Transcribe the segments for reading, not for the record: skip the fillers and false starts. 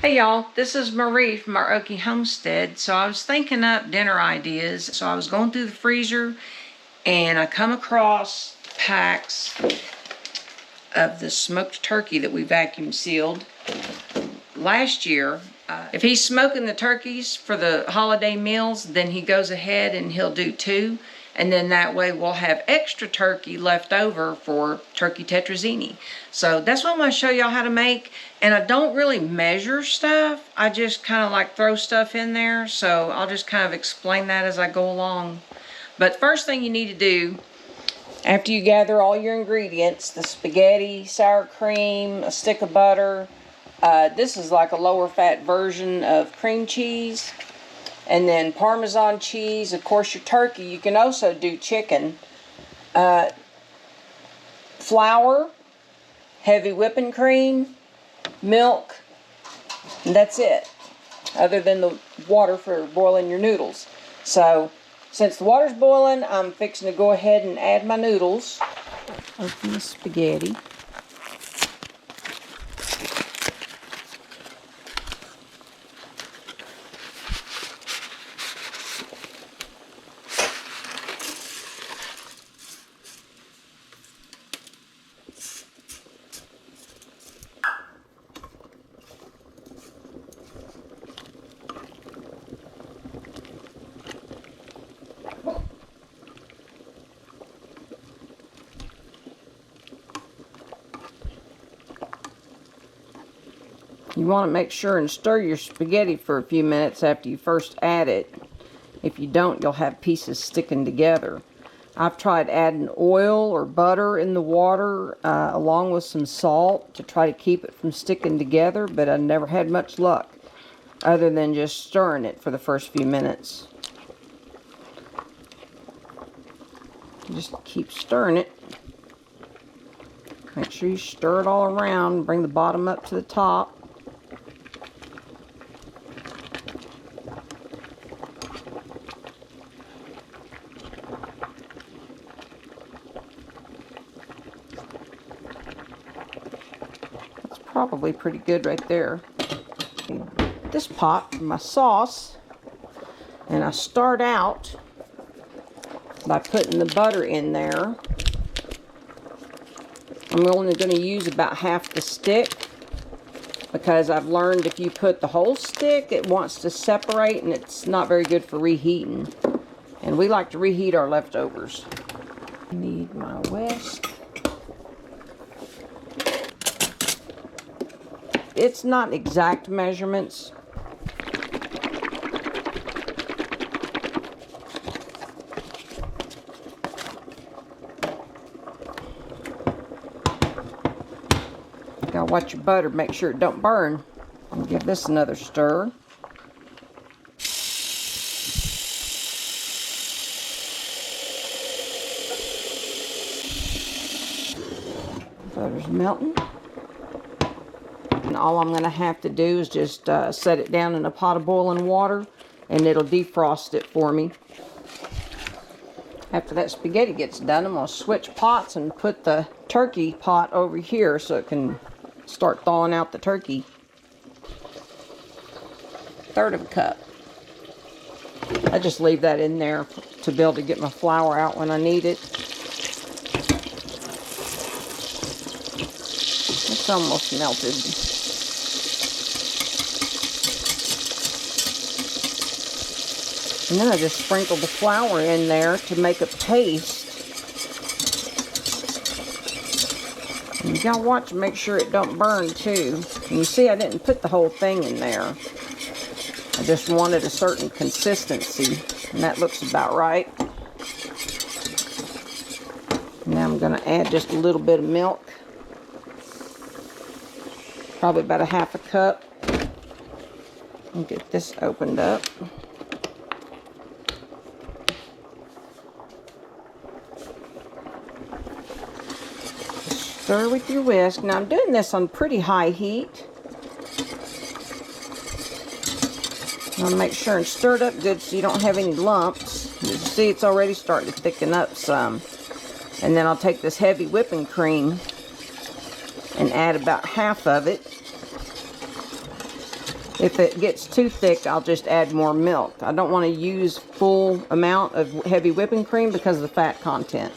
Hey y'all, this is Marie from our Okie Homestead. So I was thinking up dinner ideas. So I was going through the freezer and I come across packs of the smoked turkey that we vacuum sealed last year. If he's smoking the turkeys for the holiday meals, then he goes ahead and he'll do 2. And then that way we'll have extra turkey left over for Turkey Tetrazzini. So that's what I'm going to show y'all how to make. And I don't really measure stuff. I just kind of like throw stuff in there. So I'll just kind of explain that as I go along. But first thing you need to do, after you gather all your ingredients, the spaghetti, sour cream, a stick of butter. This is like a lower fat version of cream cheese. And then Parmesan cheese, of course your turkey. You can also do chicken. Flour, heavy whipping cream, milk, and that's it. Other than the water for boiling your noodles. So, since the water's boiling, I'm fixing to go ahead and add my noodles. Open the spaghetti. You want to make sure and stir your spaghetti for a few minutes after you first add it. If you don't, you'll have pieces sticking together. I've tried adding oil or butter in the water along with some salt to try to keep it from sticking together, but I never had much luck other than just stirring it for the first few minutes. Just keep stirring it. Make sure you stir it all around. Bring the bottom up to the top. Probably pretty good right there. This pot for my sauce, and I start out by putting the butter in there. I'm only going to use about half the stick because I've learned if you put the whole stick, it wants to separate and it's not very good for reheating. And we like to reheat our leftovers. I need my whisk. It's not exact measurements. You gotta watch your butter, make sure it don't burn. I'll give this another stir. Butter's melting. And all I'm going to have to do is just set it down in a pot of boiling water and it'll defrost it for me. After that spaghetti gets done, I'm going to switch pots and put the turkey pot over here so it can start thawing out the turkey. 1/3 of a cup. I just leave that in there to be able to get my flour out when I need it. It's almost melted. And then I just sprinkle the flour in there to make a paste. And you gotta watch and make sure it don't burn too. And you see I didn't put the whole thing in there. I just wanted a certain consistency. And that looks about right. Now I'm gonna add just a little bit of milk. Probably about a half a cup. And get this opened up. Stir with your whisk. Now I'm doing this on pretty high heat. I'm going to make sure and stir it up good so you don't have any lumps. You see it's already starting to thicken up some. And then I'll take this heavy whipping cream and add about half of it. If it gets too thick, I'll just add more milk. I don't want to use full amount of heavy whipping cream because of the fat content.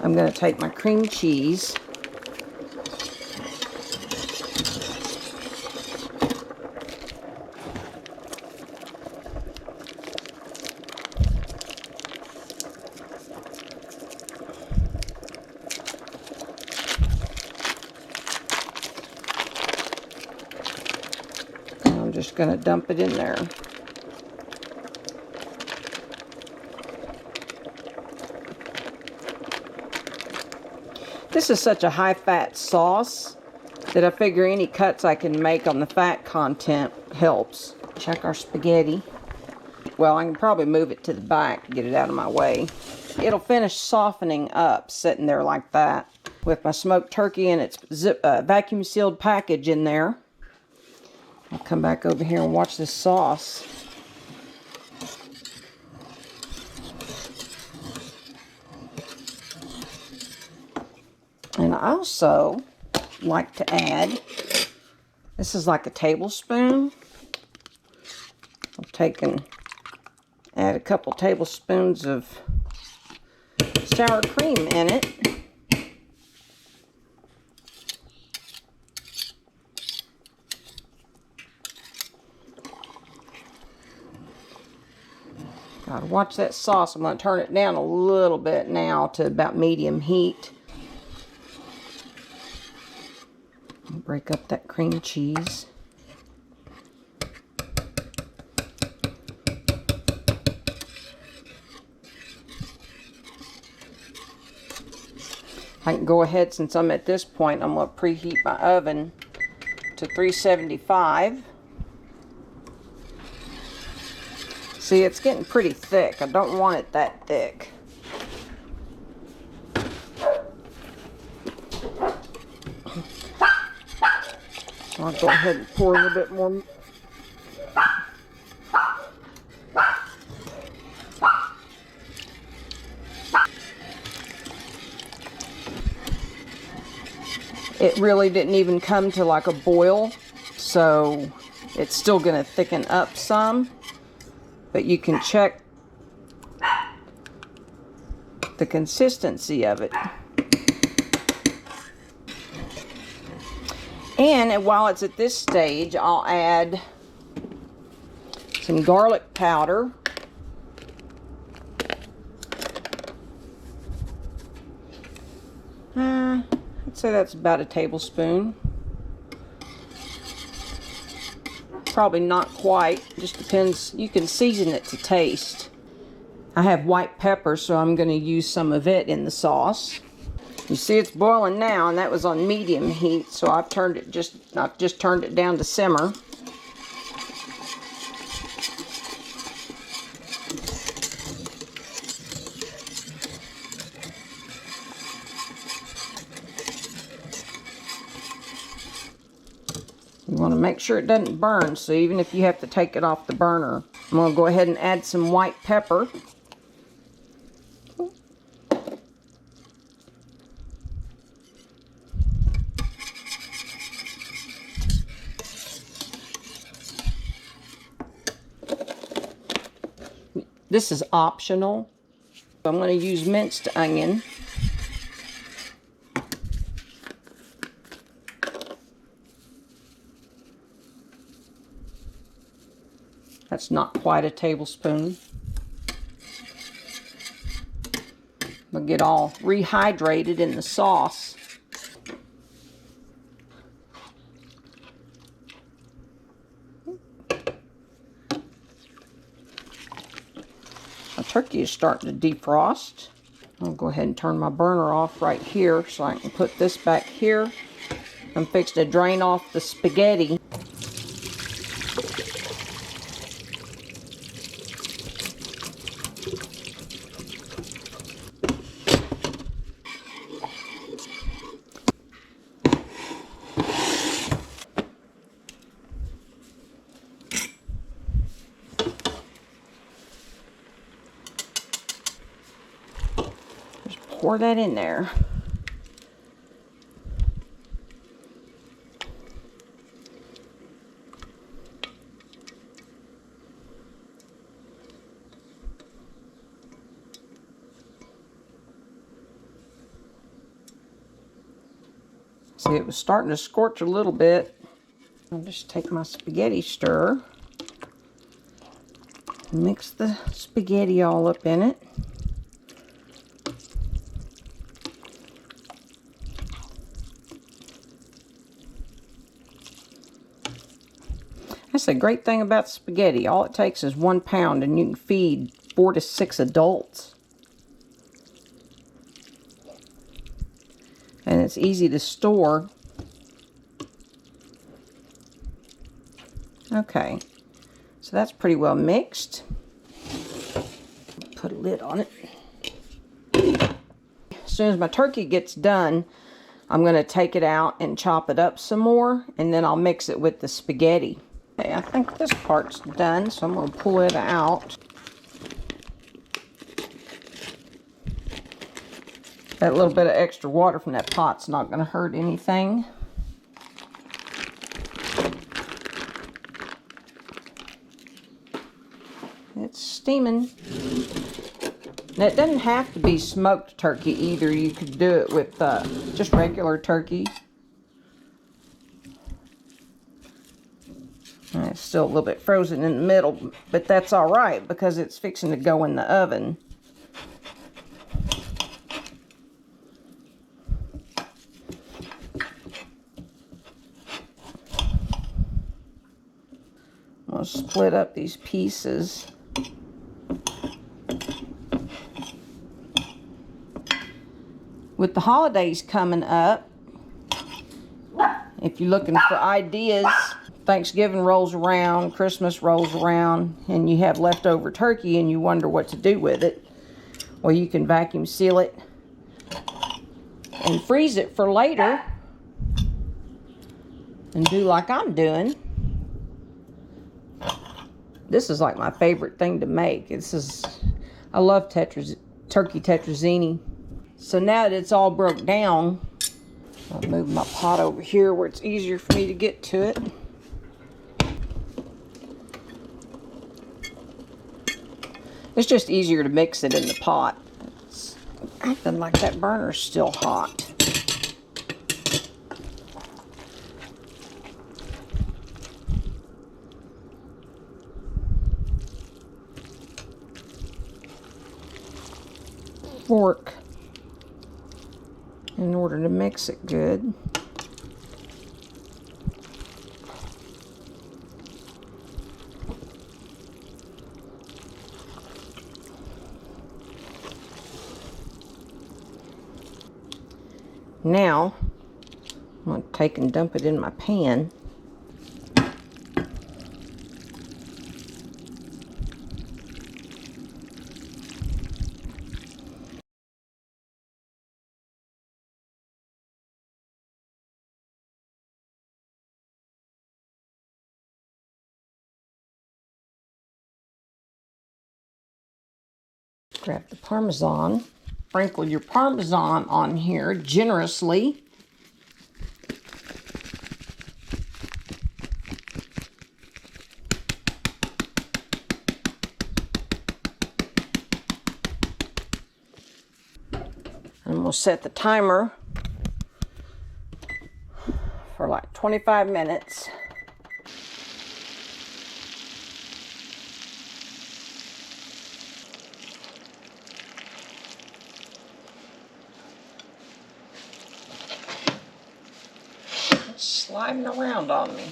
I'm going to take my cream cheese. I'm just going to dump it in there. This is such a high-fat sauce that I figure any cuts I can make on the fat content helps. Check our spaghetti. Well, I can probably move it to the back to get it out of my way. It'll finish softening up sitting there like that with my smoked turkey in its vacuum sealed package in there. I'll come back over here and watch this sauce. And I also like to add, this is like a tablespoon. Add a couple tablespoons of sour cream in it. Gotta watch that sauce. I'm going to turn it down a little bit now to about medium heat. Break up that cream cheese. I can go ahead, since I'm at this point, I'm going to preheat my oven to 375. See, it's getting pretty thick. I don't want it that thick. I'll go ahead and pour a little bit more. It really didn't even come to like a boil, so it's still going to thicken up some. But you can check the consistency of it. And while it's at this stage, I'll add some garlic powder. I'd say that's about a tablespoon. Probably not quite, just depends. You can season it to taste. I have white pepper, so I'm going to use some of it in the sauce. You see it's boiling now, and that was on medium heat, so I've just turned it down to simmer. You want to make sure it doesn't burn, so even if you have to take it off the burner. I'm going to go ahead and add some white pepper. This is optional. I'm going to use minced onion. That's not quite a tablespoon. It'll get all rehydrated in the sauce. My turkey is starting to defrost. I'll go ahead and turn my burner off right here so I can put this back here. I'm fixing to drain off the spaghetti. Pour that in there. See, it was starting to scorch a little bit. I'll just take my spaghetti stirrer, mix the spaghetti all up in it. That's a great thing about spaghetti. All it takes is 1 pound and you can feed 4 to 6 adults. And it's easy to store. Okay, so that's pretty well mixed. Put a lid on it. As soon as my turkey gets done, I'm going to take it out and chop it up some more, and then I'll mix it with the spaghetti. Okay, I think this part's done, so I'm going to pull it out. That little bit of extra water from that pot's not going to hurt anything. It's steaming. Now, it doesn't have to be smoked turkey either. You could do it with just regular turkey. And it's still a little bit frozen in the middle, but that's all right because it's fixing to go in the oven. I'll split up these pieces. With the holidays coming up, if you're looking for ideas, Thanksgiving rolls around, Christmas rolls around, and you have leftover turkey and you wonder what to do with it, well, you can vacuum seal it and freeze it for later and do like I'm doing. This is like my favorite thing to make. I love Turkey Tetrazzini. So now that it's all broke down, I'll move my pot over here where it's easier for me to get to it. It's just easier to mix it in the pot. It's acting like that burner's still hot. Fork in order to mix it good. Now, I'm going to take and dump it in my pan. Grab the Parmesan. Sprinkle your Parmesan on here generously. And we'll set the timer for like 25 minutes. It's sliding around on me.